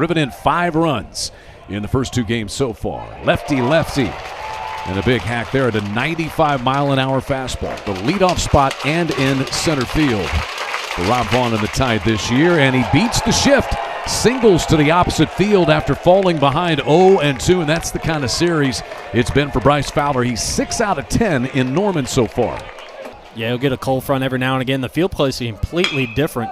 driven in 5 runs in the first 2 games so far. Lefty. And a big hack there at a 95-mile-an-hour fastball. The leadoff spot and in center field for Rob Vaughn in the Tide this year. And he beats the shift. Singles to the opposite field after falling behind 0-2. And that's the kind of series it's been for Bryce Fowler. He's 6 out of 10 in Norman so far. Yeah, he'll get a cold front every now and again. The field play is completely different.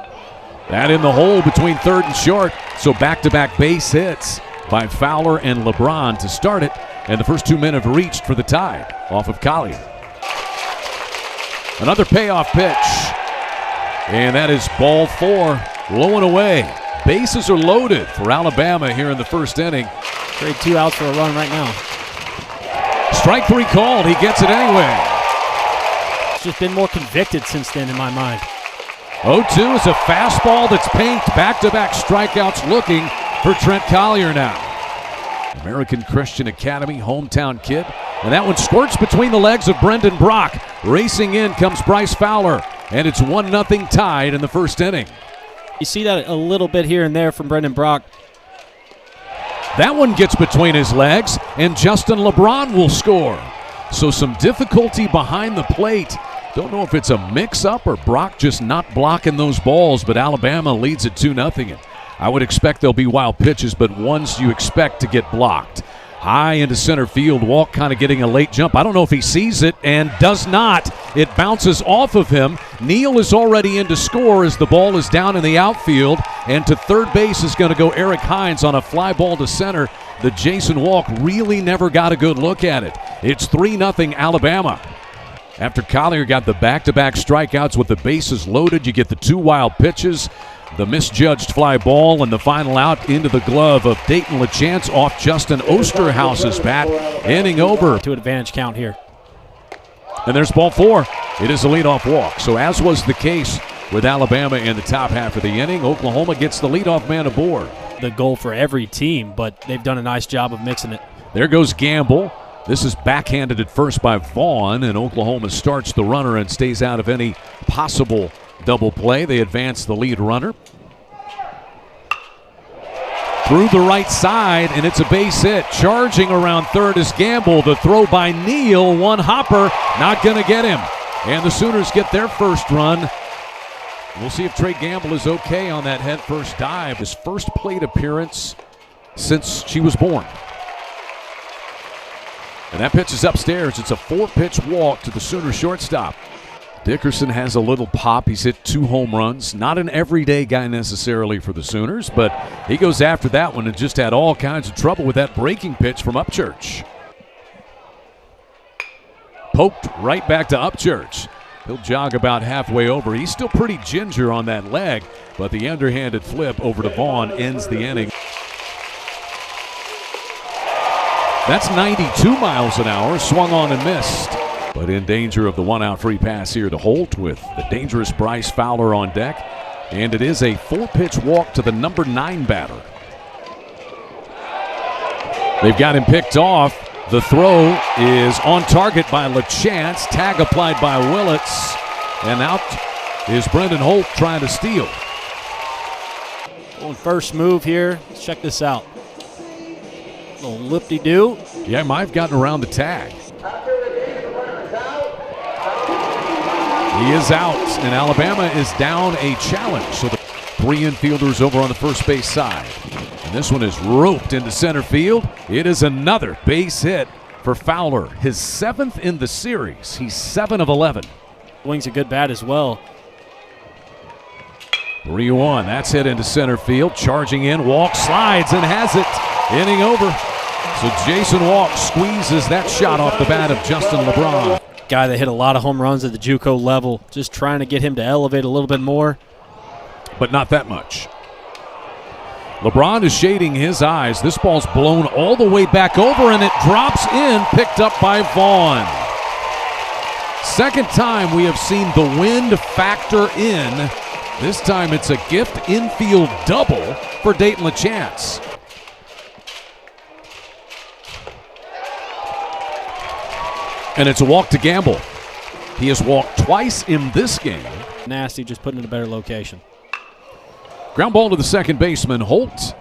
That in the hole between third and short. So back-to-back base hits by Fowler and LeBron to start it. And the first 2 men have reached for the Tide off of Collier. Another payoff pitch. And that is ball 4, low and away. Bases are loaded for Alabama here in the first inning. Trade 2 outs for a run right now. Strike 3 called. He gets it anyway. It's just been more convicted since then in my mind. 0-2 is a fastball that's pinked. Back-to-back strikeouts looking for Trent Collier now. American Christian Academy, hometown kid. And that one squirts between the legs of Brendan Brock. Racing in comes Bryce Fowler. And it's 1-0 Tide in the first inning. You see that a little bit here and there from Brendan Brock. That one gets between his legs, and Justin LeBron will score. So some difficulty behind the plate. Don't know if it's a mix-up or Brock just not blocking those balls, but Alabama leads at 2-0. I would expect there'll be wild pitches, but ones you expect to get blocked. High into center field, Walk kind of getting a late jump. I don't know if he sees it and does not. It bounces off of him. Neal is already in to score as the ball is down in the outfield. And to third base is going to go Eric Hines on a fly ball to center. The Jason Walk really never got a good look at it. It's 3-0 Alabama. After Collier got the back-to-back strikeouts with the bases loaded, you get the 2 wild pitches. The misjudged fly ball and the final out into the glove of Dayton LeChance off Justin Osterhaus's bat. Inning over. To advantage count here. And there's ball 4. It is a leadoff walk. So as was the case with Alabama in the top half of the inning, Oklahoma gets the leadoff man aboard. The goal for every team, but they've done a nice job of mixing it. There goes Gamble. This is backhanded at first by Vaughn, and Oklahoma starts the runner and stays out of any possible double play. They advance the lead runner through the right side, and it's a base hit. Charging around third is Gamble. The throw by Neal, one hopper, not going to get him. And the Sooners get their first run. We'll see if Trey Gamble is okay on that head first dive. His first plate appearance since she was born. And that pitch is upstairs. It's a 4-pitch walk to the Sooner shortstop. Dickerson has a little pop. He's hit 2 home runs. Not an everyday guy necessarily for the Sooners, but he goes after that one and just had all kinds of trouble with that breaking pitch from Upchurch. Poked right back to Upchurch. He'll jog about halfway over. He's still pretty ginger on that leg, but the underhanded flip over to Vaughn ends the inning. That's 92 miles an hour, swung on and missed. But in danger of the 1-out free pass here to Holt with the dangerous Bryce Fowler on deck. And it is a 4-pitch walk to the number 9 batter. They've got him picked off. The throw is on target by LeChance. Tag applied by Willits. And out is Brendan Holt trying to steal. On first move here, let's check this out. Little lip-de-doo. Yeah, might have gotten around the tag. He is out, and Alabama is down a challenge. So the 3 infielders over on the first base side. And this one is roped into center field. It is another base hit for Fowler. His 7th in the series. He's 7 of 11. Swings a good bat as well. 3-1. That's hit into center field. Charging in, Walk slides and has it. Inning over. So Jason Walk squeezes that shot off the bat of Justin LeBron. Guy that hit a lot of home runs at the JUCO level. Just trying to get him to elevate a little bit more. But not that much. LeBron is shading his eyes. This ball's blown all the way back over, and it drops in, picked up by Vaughn. Second time we have seen the wind factor in. This time it's a gift infield double for Dayton LeChance. And it's a walk to Gamble. He has walked twice in this game. Nasty, just putting it in a better location. Ground ball to the second baseman, Holt.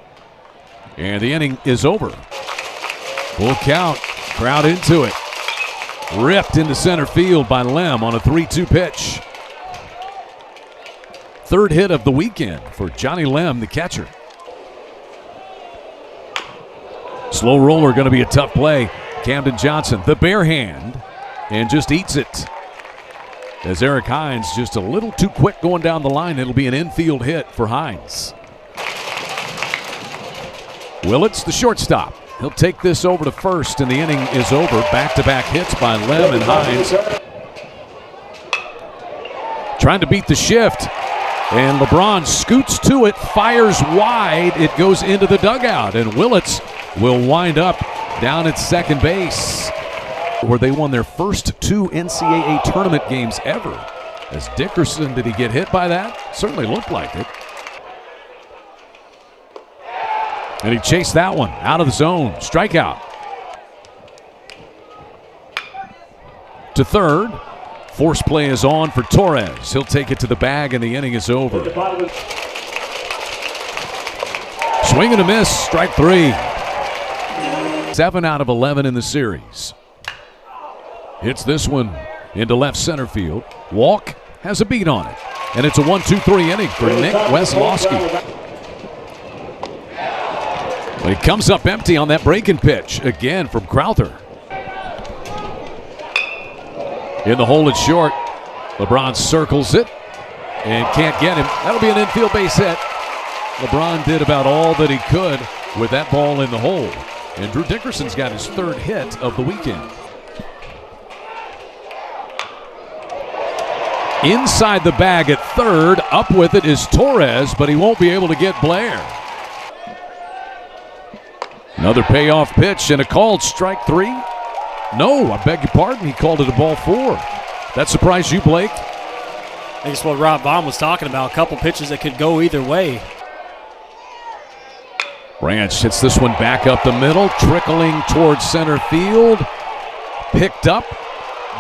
And the inning is over. Full count, crowd into it. Ripped into center field by Lem on a 3-2 pitch. Third hit of the weekend for Johnny Lem, the catcher. Slow roller going to be a tough play. Camden Johnson, the bare hand, and just eats it. As Eric Hines just a little too quick going down the line. It'll be an infield hit for Hines. Willits, the shortstop. He'll take this over to first, and the inning is over. Back-to-back hits by Lem and Hines. Trying to beat the shift. And LeBron scoots to it, fires wide. It goes into the dugout, and Willits will wind up down at second base, where they won their first 2 NCAA tournament games ever. As Dickerson, did he get hit by that? Certainly looked like it. And he chased that one out of the zone. Strikeout. To third. Force play is on for Torres. He'll take it to the bag, and the inning is over. Swing and a miss, strike 3. 7 out of 11 in the series. Hits this one into left center field. Walk has a beat on it. And it's a 1-2-3 inning for Nick Weslowski. But he comes up empty on that breaking pitch again from Crowther. In the hole, it's short. LeBron circles it and can't get him. That'll be an infield base hit. LeBron did about all that he could with that ball in the hole. And Drew Dickerson's got his third hit of the weekend. Inside the bag at third. Up with it is Torres, but he won't be able to get Blair. Another payoff pitch and a called strike 3. No, I beg your pardon. He called it a ball 4. That surprised you, Blake? I think it's what Rob Baum was talking about. A couple pitches that could go either way. Branch hits this one back up the middle, trickling towards center field. Picked up.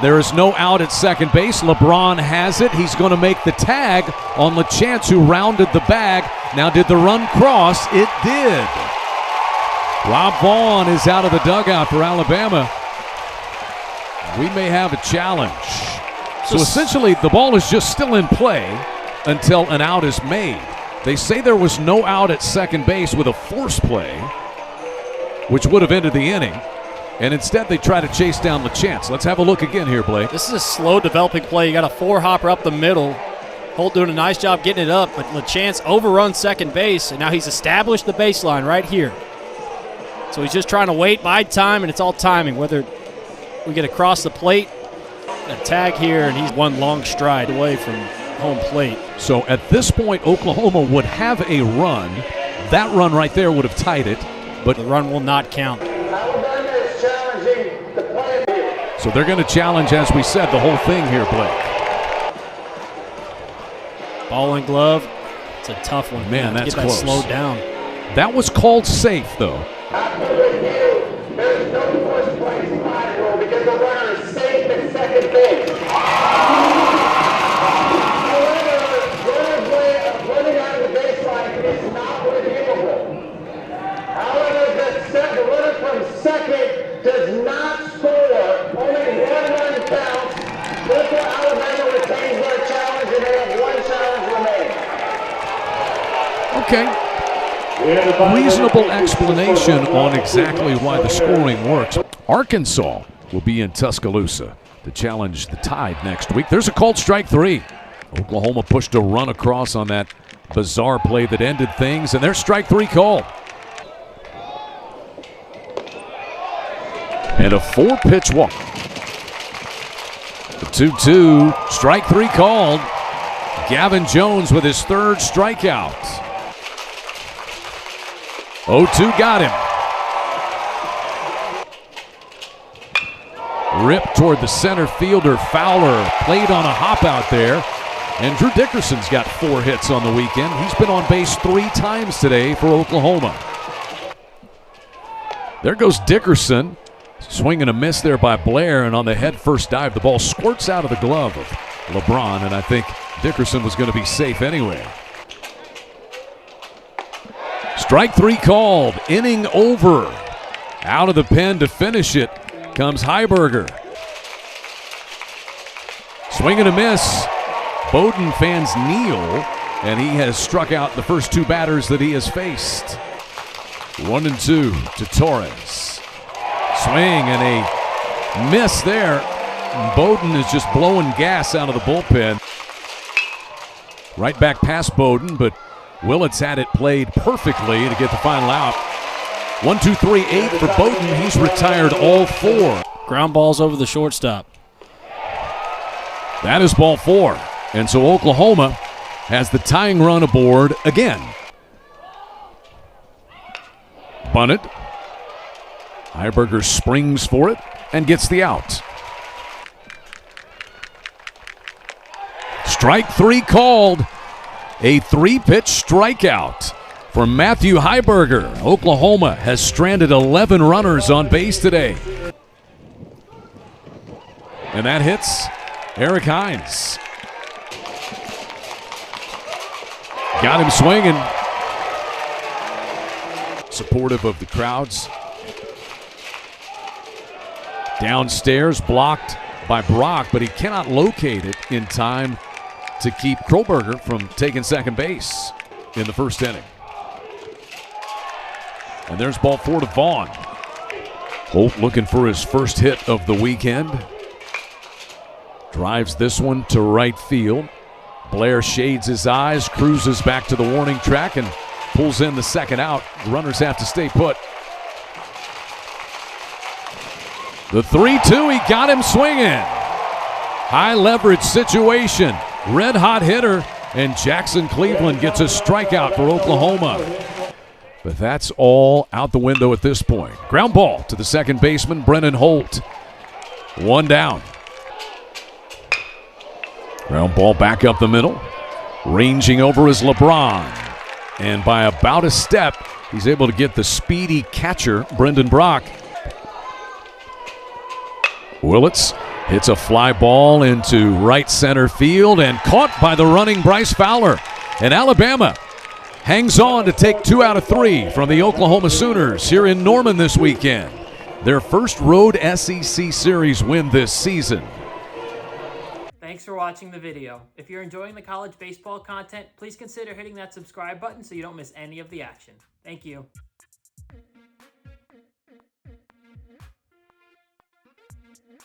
There is no out at second base. LeBron has it. He's going to make the tag on LaChance, who rounded the bag. Now, did the run cross? It did. Rob Vaughn is out of the dugout for Alabama. We may have a challenge. So essentially, the ball is just still in play until an out is made. They say there was no out at second base with a force play, which would have ended the inning. And instead, they try to chase down LaChance. Let's have a look again here, Blake. This is a slow developing play. You got a 4-hopper up the middle. Holt doing a nice job getting it up, but LaChance overruns second base, and now he's established the baseline right here. So he's just trying to wait, bide time, and it's all timing. Whether we get across the plate, a tag here, and he's one long stride away from home plate. So at this point, Oklahoma would have a run. That run right there would have tied it, but the run will not count. So they're going to challenge, as we said, the whole thing here, Blake. Ball and glove. It's a tough one. Man, that's get close. That slowed down. That was called safe, though. There's no first place slide rule because the runner is safe at second base. However, runner's way of running out of the baseline is not reviewable. However, the runner from second does not score. Only 1 run counts. Therefore, Alabama retains their challenge and they have 1 challenge remaining. Okay. Reasonable explanation on exactly why the scoring works. Arkansas will be in Tuscaloosa to challenge the Tide next week. There's a called strike 3. Oklahoma pushed a run across on that bizarre play that ended things, and there's strike 3 called. And a 4-pitch walk. The 2-2, strike 3 called. Gavin Jones with his 3rd strikeout. 0-2 got him. Rip toward the center fielder. Fowler played on a hop out there. And Drew Dickerson's got 4 hits on the weekend. He's been on base 3 times today for Oklahoma. There goes Dickerson. Swing and a miss there by Blair, and on the head first dive, the ball squirts out of the glove of LeBron, and I think Dickerson was going to be safe anyway. Strike 3 called. Inning over. Out of the pen to finish it comes Heiberger. Swing and a miss. Bowden fans kneel, and he has struck out the first 2 batters that he has faced. 1-2 to Torres. Swing and a miss there. Bowden is just blowing gas out of the bullpen. Right back past Bowden, but Willits had it played perfectly to get the final out. 1, 2, 3, 8 for Bowden. He's retired all 4. Ground balls over the shortstop. That is ball 4. And so Oklahoma has the tying run aboard again. Bunted. Heiberger springs for it and gets the out. Strike 3 called. A 3-pitch strikeout for Matthew Heiberger. Oklahoma has stranded 11 runners on base today. And that hits Eric Hines. Got him swinging. Supportive of the crowds. Downstairs, blocked by Brock, but he cannot locate it in time to keep Kroberger from taking second base in the first inning. And there's ball 4 to Vaughn. Holt looking for his first hit of the weekend. Drives this one to right field. Blair shades his eyes, cruises back to the warning track, and pulls in the second out. The runners have to stay put. The 3-2, he got him swinging. High leverage situation. Red hot hitter, and Jackson Cleveland gets a strikeout for Oklahoma. But that's all out the window at this point. Ground ball to the second baseman, Brennan Holt. 1 down. Ground ball back up the middle. Ranging over is LeBron. And by about a step, he's able to get the speedy catcher, Brendan Brock. Willits hits a fly ball into right center field and caught by the running Bryce Fowler. And Alabama hangs on to take 2 out of 3 from the Oklahoma Sooners here in Norman this weekend. Their first road SEC series win this season. Thanks for watching the video. If you're enjoying the college baseball content, please consider hitting that subscribe button so you don't miss any of the action. Thank you.